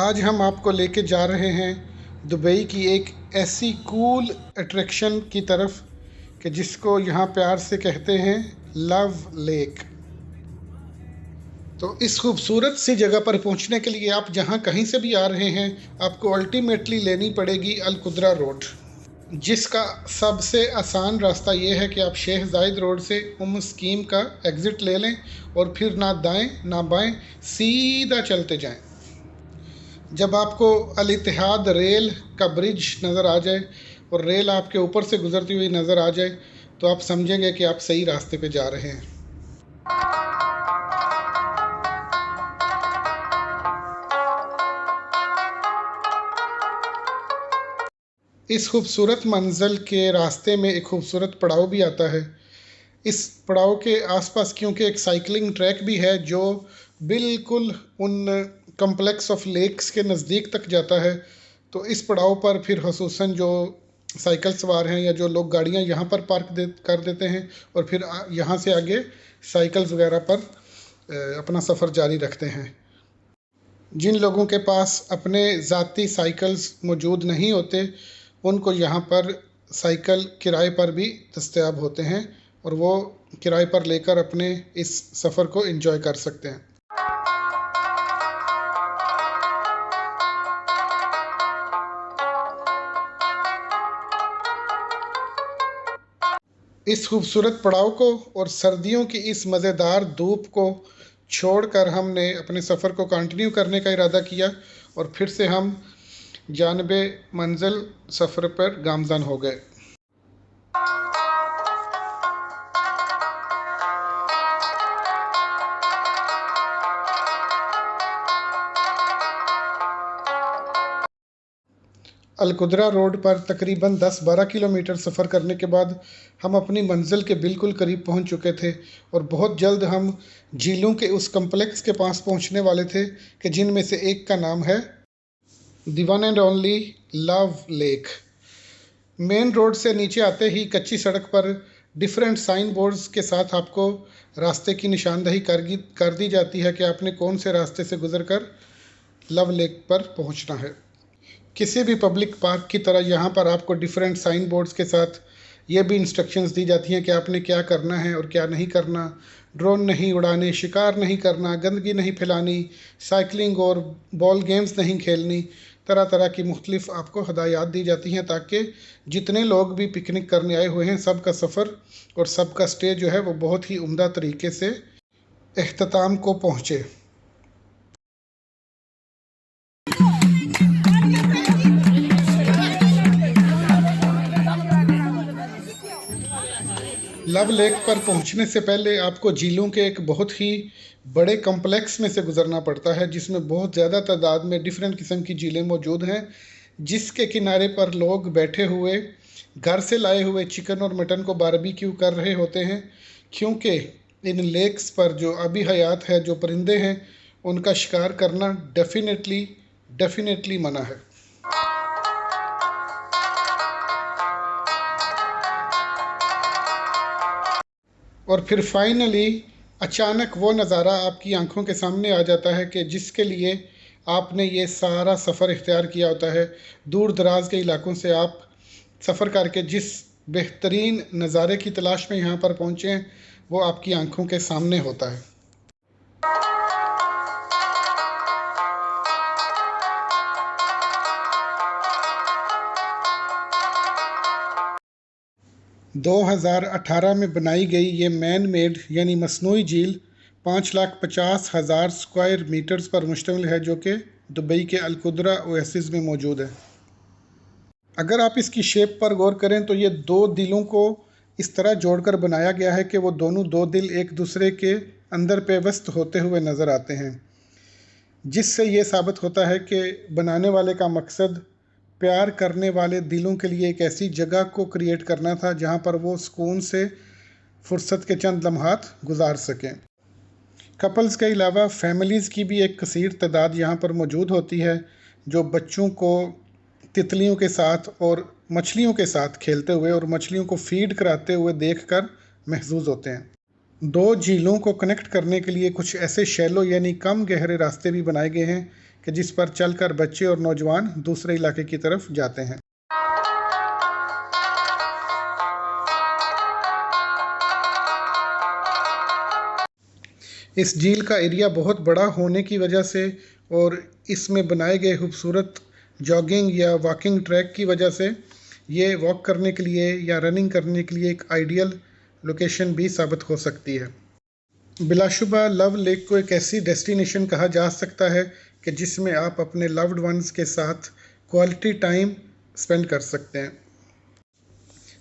आज हम आपको लेके जा रहे हैं दुबई की एक ऐसी कूल अट्रैक्शन की तरफ कि जिसको यहाँ प्यार से कहते हैं लव लेक। तो इस खूबसूरत सी जगह पर पहुँचने के लिए आप जहाँ कहीं से भी आ रहे हैं, आपको अल्टीमेटली लेनी पड़ेगी अलकुदरा रोड, जिसका सबसे आसान रास्ता ये है कि आप शेख जायद रोड से स्कीम का एग्ज़िट ले लें और फिर ना दाएं ना बाएं सीधा चलते जाएं। जब आपको अल इत्तेहाद रेल का ब्रिज नज़र आ जाए और रेल आपके ऊपर से गुजरती हुई नज़र आ जाए तो आप समझेंगे कि आप सही रास्ते पे जा रहे हैं। इस खूबसूरत मंज़िल के रास्ते में एक खूबसूरत पड़ाव भी आता है। इस पड़ाव के आसपास क्योंकि एक साइकिलिंग ट्रैक भी है जो बिल्कुल उन कम्प्लेक्स ऑफ लेक्स के नज़दीक तक जाता है, तो इस पड़ाव पर फिर ख़ुसूसन जो साइकिल सवार हैं या जो लोग गाड़ियां यहाँ पर कर देते हैं और फिर यहाँ से आगे साइकिल्स वगैरह पर अपना सफ़र जारी रखते हैं। जिन लोगों के पास अपने ज़ाती साइकिल्स मौजूद नहीं होते, उनको यहाँ पर साइकिल किराए पर भी दस्तयाब होते हैं और वो किराए पर लेकर अपने इस सफ़र को एंजॉय कर सकते हैं। इस खूबसूरत पड़ाव को और सर्दियों की इस मज़ेदार धूप को छोड़कर हमने अपने सफ़र को कंटिन्यू करने का इरादा किया और फिर से हम जानिबे मंजिल सफ़र पर गामज़न हो गए। अलकुदरा रोड पर तकरीबन 10-12 किलोमीटर सफ़र करने के बाद हम अपनी मंजिल के बिल्कुल करीब पहुंच चुके थे और बहुत जल्द हम झीलों के उस कम्प्लेक्स के पास पहुंचने वाले थे कि जिनमें से एक का नाम है the one and only love lake. Main road से नीचे आते ही कच्ची सड़क पर डिफरेंट साइन बोर्ड्स के साथ आपको रास्ते की निशानदही कर दी जाती है कि आपने कौन से रास्ते से गुजरकर लव लेक पर पहुंचना है। किसी भी पब्लिक पार्क की तरह यहाँ पर आपको डिफरेंट साइन बोर्ड्स के साथ ये भी इंस्ट्रक्शंस दी जाती हैं कि आपने क्या करना है और क्या नहीं करना। ड्रोन नहीं उड़ाने, शिकार नहीं करना, गंदगी नहीं फैलानी, साइकिलिंग और बॉल गेम्स नहीं खेलनी, तरह तरह की मुख्तलिफ आपको हदायत दी जाती हैं ताकि जितने लोग भी पिकनिक करने आए हुए हैं सबका सफ़र और सबका स्टे जो है वो बहुत ही उम्दा तरीके से अख्ताम को पहुँचे। लव लेक पर पहुंचने से पहले आपको झीलों के एक बहुत ही बड़े कम्प्लेक्स में से गुजरना पड़ता है जिसमें बहुत ज़्यादा तादाद में डिफरेंट किस्म की झीलें मौजूद हैं, जिसके किनारे पर लोग बैठे हुए घर से लाए हुए चिकन और मटन को बारबेक्यू कर रहे होते हैं, क्योंकि इन लेक्स पर जो अभी हयात है, जो परिंदे हैं, उनका शिकार करना डेफिनेटली मना है। और फिर फाइनली अचानक वो नज़ारा आपकी आंखों के सामने आ जाता है कि जिसके लिए आपने ये सारा सफ़र इख्तियार किया होता है। दूर दराज के इलाकों से आप सफ़र करके जिस बेहतरीन नज़ारे की तलाश में यहाँ पर पहुँचे हैं वो आपकी आंखों के सामने होता है। दो 2018 में बनाई गई ये मैन मेड यानी मसनूई झील 5,50,000 स्क्वायर मीटर्स पर मुश्तमिल है, जो कि दुबई के अलकुदरा ओएसिस में मौजूद है। अगर आप इसकी शेप पर गौर करें तो ये दो दिलों को इस तरह जोड़कर बनाया गया है कि वो दोनों दो दिल एक दूसरे के अंदर पेवस्त होते हुए नज़र आते हैं, जिससे ये साबित होता है कि बनाने वाले का मकसद प्यार करने वाले दिलों के लिए एक ऐसी जगह को क्रिएट करना था जहां पर वो सुकून से फुर्सत के चंद लम्हात गुजार सकें। कपल्स के अलावा फैमिलीज़ की भी एक कसीर तादाद यहाँ पर मौजूद होती है, जो बच्चों को तितलियों के साथ और मछलियों के साथ खेलते हुए और मछलियों को फीड कराते हुए देखकर महजूज होते हैं। दो झीलों को कनेक्ट करने के लिए कुछ ऐसे शैलो यानी कम गहरे रास्ते भी बनाए गए हैं कि जिस पर चलकर बच्चे और नौजवान दूसरे इलाके की तरफ जाते हैं। इस झील का एरिया बहुत बड़ा होने की वजह से और इसमें बनाए गए खूबसूरत जॉगिंग या वॉकिंग ट्रैक की वजह से ये वॉक करने के लिए या रनिंग करने के लिए एक आइडियल लोकेशन भी साबित हो सकती है। बिलाशुबा लव लेक को एक ऐसी डेस्टिनेशन कहा जा सकता है कि जिसमें आप अपने लव्ड वंस के साथ क्वालिटी टाइम स्पेंड कर सकते हैं।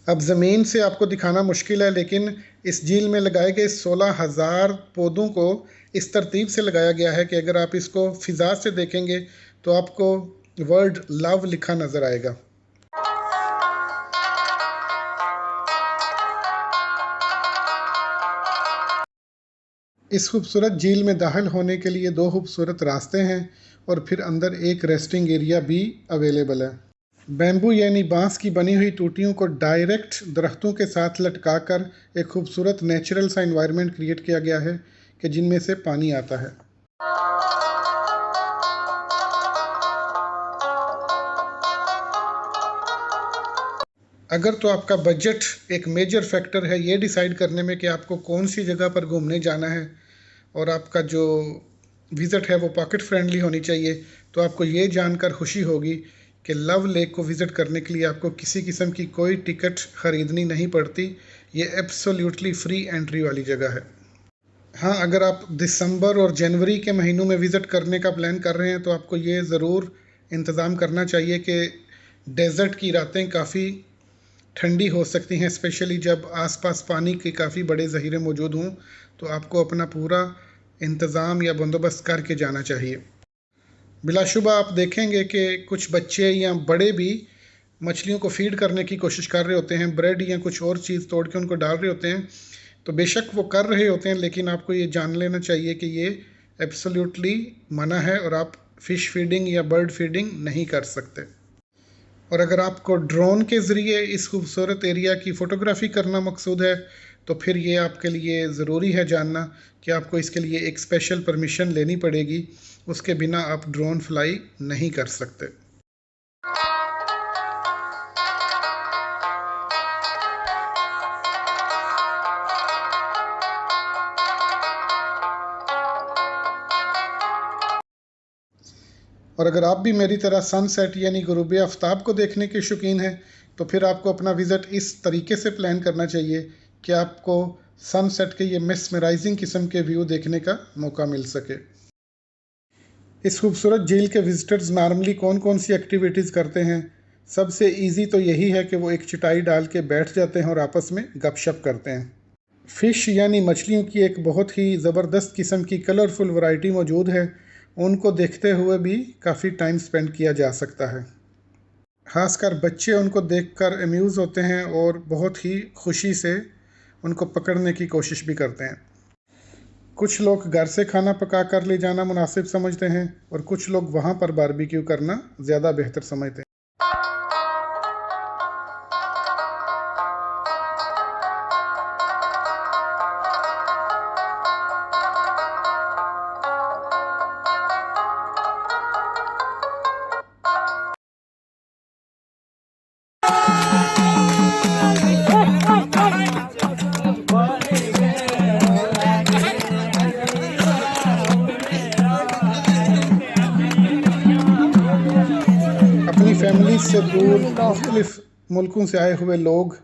अब ज़मीन से आपको दिखाना मुश्किल है, लेकिन इस झील में लगाए गए 16,000 पौधों को इस तरतीब से लगाया गया है कि अगर आप इसको फ़िज़ा से देखेंगे तो आपको वर्ड लव लिखा नज़र आएगा। इस खूबसूरत झील में दाखिल होने के लिए 2 खूबसूरत रास्ते हैं और फिर अंदर एक रेस्टिंग एरिया भी अवेलेबल है। बैम्बू यानी बांस की बनी हुई टूटियों को डायरेक्ट दरख्तों के साथ लटकाकर एक खूबसूरत नेचुरल सा एनवायरनमेंट क्रिएट किया गया है कि जिनमें से पानी आता है। अगर तो आपका बजट एक मेजर फैक्टर है ये डिसाइड करने में कि आपको कौन सी जगह पर घूमने जाना है और आपका जो विज़िट है वो पॉकेट फ्रेंडली होनी चाहिए, तो आपको ये जानकर खुशी होगी कि लव लेक को विज़िट करने के लिए आपको किसी किस्म की कोई टिकट ख़रीदनी नहीं पड़ती। ये एब्सोल्युटली फ्री एंट्री वाली जगह है। हाँ, अगर आप दिसंबर और जनवरी के महीनों में विज़िट करने का प्लान कर रहे हैं तो आपको ये ज़रूर इंतज़ाम करना चाहिए कि डेज़र्ट की रातें काफ़ी ठंडी हो सकती हैं, स्पेशली जब आसपास पानी के काफ़ी बड़े ज़ख़ीरे मौजूद हों, तो आपको अपना पूरा इंतज़ाम या बंदोबस्त करके जाना चाहिए। बिलाशुबा आप देखेंगे कि कुछ बच्चे या बड़े भी मछलियों को फीड करने की कोशिश कर रहे होते हैं, ब्रेड या कुछ और चीज़ तोड़ के उनको डाल रहे होते हैं। तो बेशक वो कर रहे होते हैं, लेकिन आपको ये जान लेना चाहिए कि ये एब्सोल्युटली मना है और आप फ़िश फीडिंग या बर्ड फीडिंग नहीं कर सकते। और अगर आपको ड्रोन के ज़रिए इस खूबसूरत एरिया की फ़ोटोग्राफ़ी करना मकसूद है तो फिर ये आपके लिए ज़रूरी है जानना कि आपको इसके लिए एक स्पेशल परमिशन लेनी पड़ेगी, उसके बिना आप ड्रोन फ्लाई नहीं कर सकते। और अगर आप भी मेरी तरह सनसेट यानी गुरूब आफ्ताब को देखने के शौकीन हैं तो फिर आपको अपना विज़िट इस तरीके से प्लान करना चाहिए कि आपको सनसेट के ये मेस्मराइजिंग किस्म के व्यू देखने का मौका मिल सके। इस खूबसूरत झील के विज़िटर्स नॉर्मली कौन कौन सी एक्टिविटीज़ करते हैं? सबसे ईजी तो यही है कि वो एक चटाई डाल के बैठ जाते हैं और आपस में गपशप करते हैं। फ़िश यानी मछलियों की एक बहुत ही ज़बरदस्त किस्म की कलरफुल वैरायटी मौजूद है, उनको देखते हुए भी काफ़ी टाइम स्पेंड किया जा सकता है। ख़ासकर बच्चे उनको देखकर अम्यूज़ होते हैं और बहुत ही खुशी से उनको पकड़ने की कोशिश भी करते हैं। कुछ लोग घर से खाना पका कर ले जाना मुनासिब समझते हैं और कुछ लोग वहाँ पर बारबेक्यू करना ज़्यादा बेहतर समझते हैं। फैमिली से दूर मुख्तलिफ मुल्कों से आए हुए लोग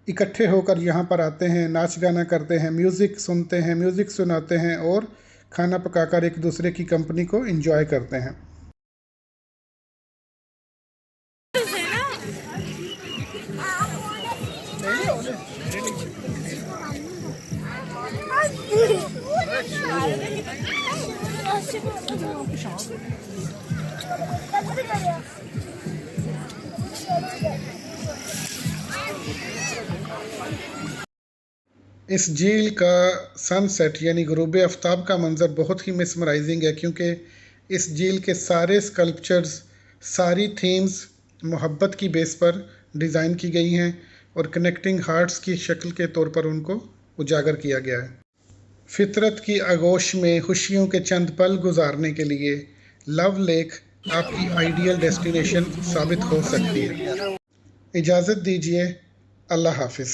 इकट्ठे होकर यहाँ पर आते हैं, नाच गाना करते हैं, म्यूज़िक सुनते हैं, म्यूज़िक सुनाते हैं और खाना पकाकर एक दूसरे की कंपनी को एंजॉय करते हैं। इस झील का सनसेट यानी गुरूब आफ्ताब का मंज़र बहुत ही मेस्मराइजिंग है, क्योंकि इस झील के सारे स्कल्पचर्स, सारी थीम्स मोहब्बत की बेस पर डिज़ाइन की गई हैं और कनेक्टिंग हार्ट्स की शक्ल के तौर पर उनको उजागर किया गया है। फितरत की आगोश में खुशियों के चंद पल गुजारने के लिए लव लेक आपकी आइडियल डेस्टिनेशन साबित हो सकती है। इजाज़त दीजिए, अल्लाह हाफिज़।